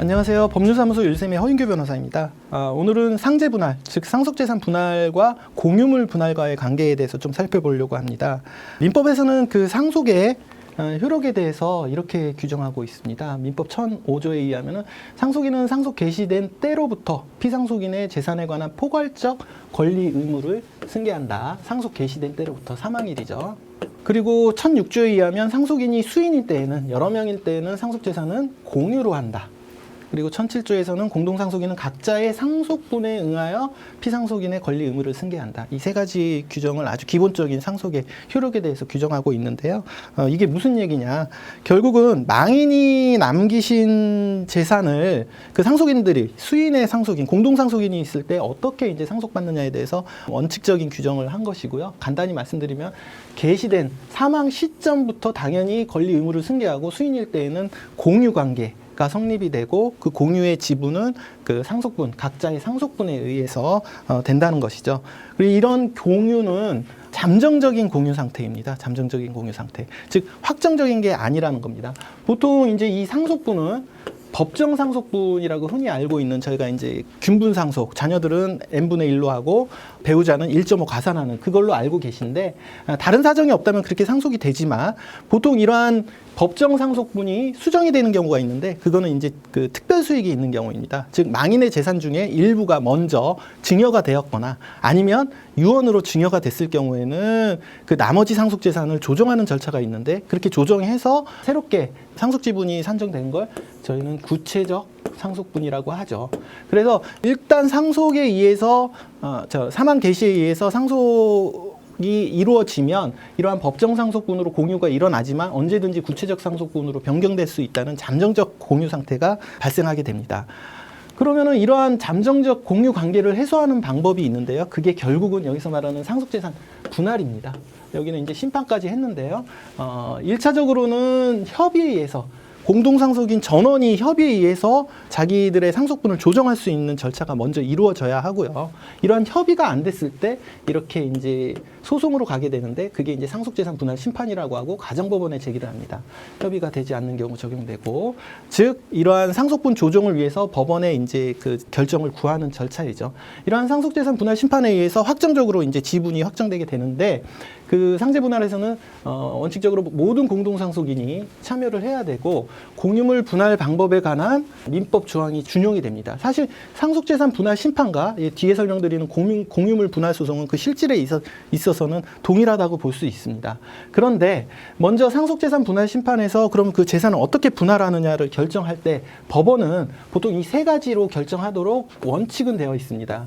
안녕하세요. 법률사무소 율쌤의 허인규 변호사입니다. 오늘은 상제 분할, 즉 상속재산 분할과 공유물 분할과의 관계에 대해서 좀 살펴보려고 합니다. 민법에서는 그 상속의 효력에 대해서 이렇게 규정하고 있습니다. 민법 1005조에 의하면 상속인은 상속 개시된 때로부터 피상속인의 재산에 관한 포괄적 권리 의무를 승계한다. 상속 개시된 때로부터 사망일이죠. 그리고 1006조에 의하면 상속인이 수인일 때에는, 여러 명일 때에는 상속재산은 공유로 한다. 그리고 1007조에서는 공동상속인은 각자의 상속분에 응하여 피상속인의 권리 의무를 승계한다. 이 세 가지 규정을 아주 기본적인 상속의 효력에 대해서 규정하고 있는데요. 이게 무슨 얘기냐? 결국은 망인이 남기신 재산을 그 상속인들이, 수인의 상속인, 공동상속인이 있을 때 어떻게 이제 상속받느냐에 대해서 원칙적인 규정을 한 것이고요. 간단히 말씀드리면 개시된 사망 시점부터 당연히 권리 의무를 승계하고 수인일 때에는 공유관계 가 성립이 되고 그 공유의 지분은 그 상속분, 각자의 상속분에 의해서 된다는 것이죠. 그리고 이런 공유는 잠정적인 공유 상태입니다. 잠정적인 공유 상태. 즉 확정적인 게 아니라는 겁니다. 보통 이제 이 상속분은 법정 상속분이라고 흔히 알고 있는, 저희가 이제 균분 상속, 자녀들은 n분의 1로 하고 배우자는 1.5 가산하는 그걸로 알고 계신데, 다른 사정이 없다면 그렇게 상속이 되지만 보통 이러한 법정 상속분이 수정이 되는 경우가 있는데, 그거는 이제 그 특별 수익이 있는 경우입니다. 즉 망인의 재산 중에 일부가 먼저 증여가 되었거나 아니면 유언으로 증여가 됐을 경우에는 그 나머지 상속 재산을 조정하는 절차가 있는데, 그렇게 조정해서 새롭게 상속 지분이 산정된 걸 저희는 구체적 상속분이라고 하죠. 그래서 일단 상속에 의해서 사망 개시에 의해서 상속이 이루어지면 이러한 법정 상속분으로 공유가 일어나지만 언제든지 구체적 상속분으로 변경될 수 있다는 잠정적 공유 상태가 발생하게 됩니다. 그러면은 이러한 잠정적 공유 관계를 해소하는 방법이 있는데요. 그게 결국은 여기서 말하는 상속재산 분할입니다. 여기는 이제 심판까지 했는데요. 1차적으로는 협의에 의해서, 공동상속인 전원이 협의에 의해서 자기들의 상속분을 조정할 수 있는 절차가 먼저 이루어져야 하고요. 이러한 협의가 안 됐을 때 이렇게 이제 소송으로 가게 되는데, 그게 이제 상속재산 분할 심판이라고 하고 가정법원에 제기를 합니다. 협의가 되지 않는 경우 적용되고, 즉 이러한 상속분 조정을 위해서 법원에 이제 그 결정을 구하는 절차이죠. 이러한 상속재산 분할 심판에 의해서 확정적으로 이제 지분이 확정되게 되는데, 그 상제 분할에서는 원칙적으로 모든 공동상속인이 참여를 해야 되고, 공유물 분할 방법에 관한 민법 조항이 준용이 됩니다. 사실 상속재산 분할 심판과 뒤에 설명드리는 공유물 분할 소송은 그 실질에 있어서는 동일하다고 볼 수 있습니다. 그런데 먼저 상속재산 분할 심판에서 그럼 그 재산을 어떻게 분할하느냐를 결정할 때 법원은 보통 이 세 가지로 결정하도록 원칙은 되어 있습니다.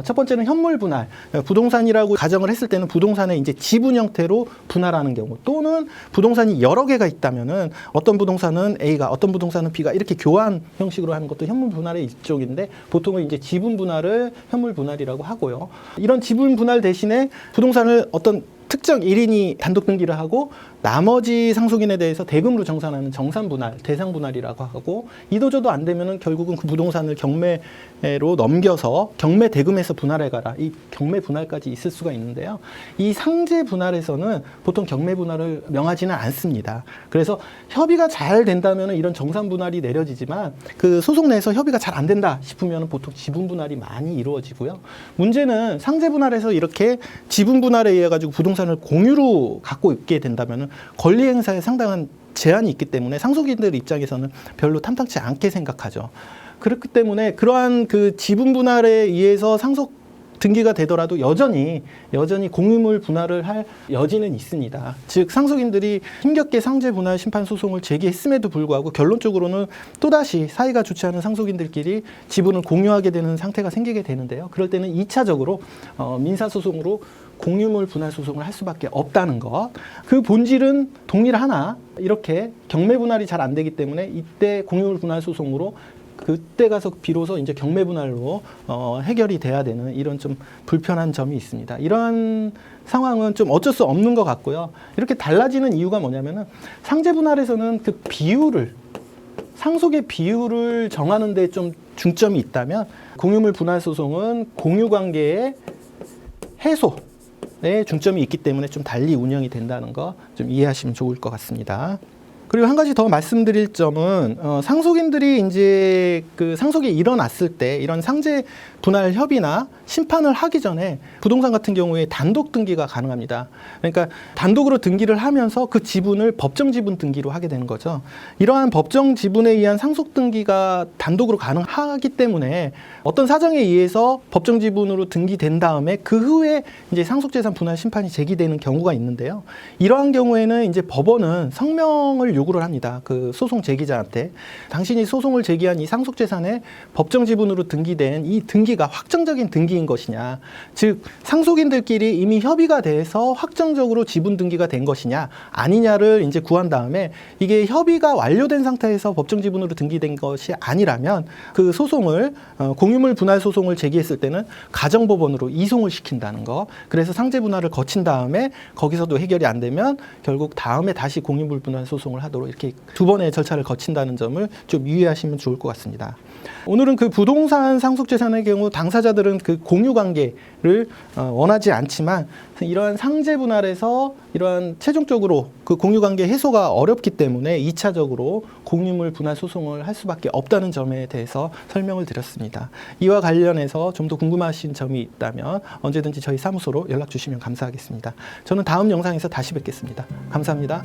첫 번째는 현물 분할, 부동산이라고 가정을 했을 때는 부동산의 이제 지분 형태로 분할하는 경우, 또는 부동산이 여러 개가 있다면은 어떤 부동산은 A가, 어떤 부동산은 B가 이렇게 교환 형식으로 하는 것도 현물 분할의 일종인데, 보통은 이제 지분 분할을 현물 분할이라고 하고요. 이런 지분 분할 대신에 부동산을 어떤 특정 1인이 단독 등기를 하고 나머지 상속인에 대해서 대금으로 정산하는 정산분할, 대상분할이라고 하고, 이도저도 안 되면은 결국은 그 부동산을 경매로 넘겨서 경매 대금에서 분할해가라, 이 경매 분할까지 있을 수가 있는데요. 이 상제 분할에서는 보통 경매 분할을 명하지는 않습니다. 그래서 협의가 잘 된다면은 이런 정산 분할이 내려지지만, 그 소송 내에서 협의가 잘 안 된다 싶으면 보통 지분 분할이 많이 이루어지고요. 문제는 상제 분할에서 이렇게 지분 분할에 의해 가지고 부동산을 공유로 갖고 있게 된다면은 권리 행사에 상당한 제한이 있기 때문에 상속인들 입장에서는 별로 탐탁치 않게 생각하죠. 그렇기 때문에 그러한 그 지분 분할에 의해서 상속 등기가 되더라도 여전히 공유물 분할을 할 여지는 있습니다. 즉 상속인들이 힘겹게 상제 분할 심판 소송을 제기했음에도 불구하고 결론적으로는 또다시 사이가 좋지 않은 상속인들끼리 지분을 공유하게 되는 상태가 생기게 되는데요. 그럴 때는 2차적으로 민사소송으로 공유물 분할 소송을 할 수밖에 없다는 것. 그 본질은 동일하나 이렇게 경매 분할이 잘 안 되기 때문에 이때 공유물 분할 소송으로, 그때 가서 비로소 이제 경매 분할로 해결이 돼야 되는 이런 좀 불편한 점이 있습니다. 이러한 상황은 좀 어쩔 수 없는 것 같고요. 이렇게 달라지는 이유가 뭐냐면은, 상제 분할에서는 그 비율을, 상속의 비율을 정하는 데 좀 중점이 있다면, 공유물 분할 소송은 공유 관계의 해소에 중점이 있기 때문에 좀 달리 운영이 된다는 거 좀 이해하시면 좋을 것 같습니다. 그리고 한 가지 더 말씀드릴 점은 상속인들이 이제 그 상속이 일어났을 때 이런 상제 분할 협의나 심판을 하기 전에 부동산 같은 경우에 단독 등기가 가능합니다. 그러니까 단독으로 등기를 하면서 그 지분을 법정 지분 등기로 하게 되는 거죠. 이러한 법정 지분에 의한 상속 등기가 단독으로 가능하기 때문에 어떤 사정에 의해서 법정 지분으로 등기된 다음에 그 후에 이제 상속재산 분할 심판이 제기되는 경우가 있는데요. 이러한 경우에는 이제 법원은 성명을 요구를 합니다. 그 소송 제기자한테 당신이 소송을 제기한 이 상속재산에 법정 지분으로 등기된 이 등기가 확정적인 등기인 것이냐, 즉 상속인들끼리 이미 협의가 돼서 확정적으로 지분 등기가 된 것이냐 아니냐를 이제 구한 다음에 이게 협의가 완료된 상태에서 법정 지분으로 등기된 것이 아니라면 그 소송을 공유물 분할 소송을 제기했을 때는 가정법원으로 이송을 시킨다는 거. 그래서 상제 분할을 거친 다음에 거기서도 해결이 안 되면 결국 다음에 다시 공유물 분할 소송을 하도록 이렇게 두 번의 절차를 거친다는 점을 좀 유의하시면 좋을 것 같습니다. 오늘은 그 부동산 상속재산의 경우 당사자들은 그 공유관계를 원하지 않지만 이러한 상제 분할에서 이러한 최종적으로 그 공유관계 해소가 어렵기 때문에 2차적으로 공유물 분할 소송을 할 수밖에 없다는 점에 대해서 설명을 드렸습니다. 이와 관련해서 좀 더 궁금하신 점이 있다면 언제든지 저희 사무소로 연락 주시면 감사하겠습니다. 저는 다음 영상에서 다시 뵙겠습니다. 감사합니다.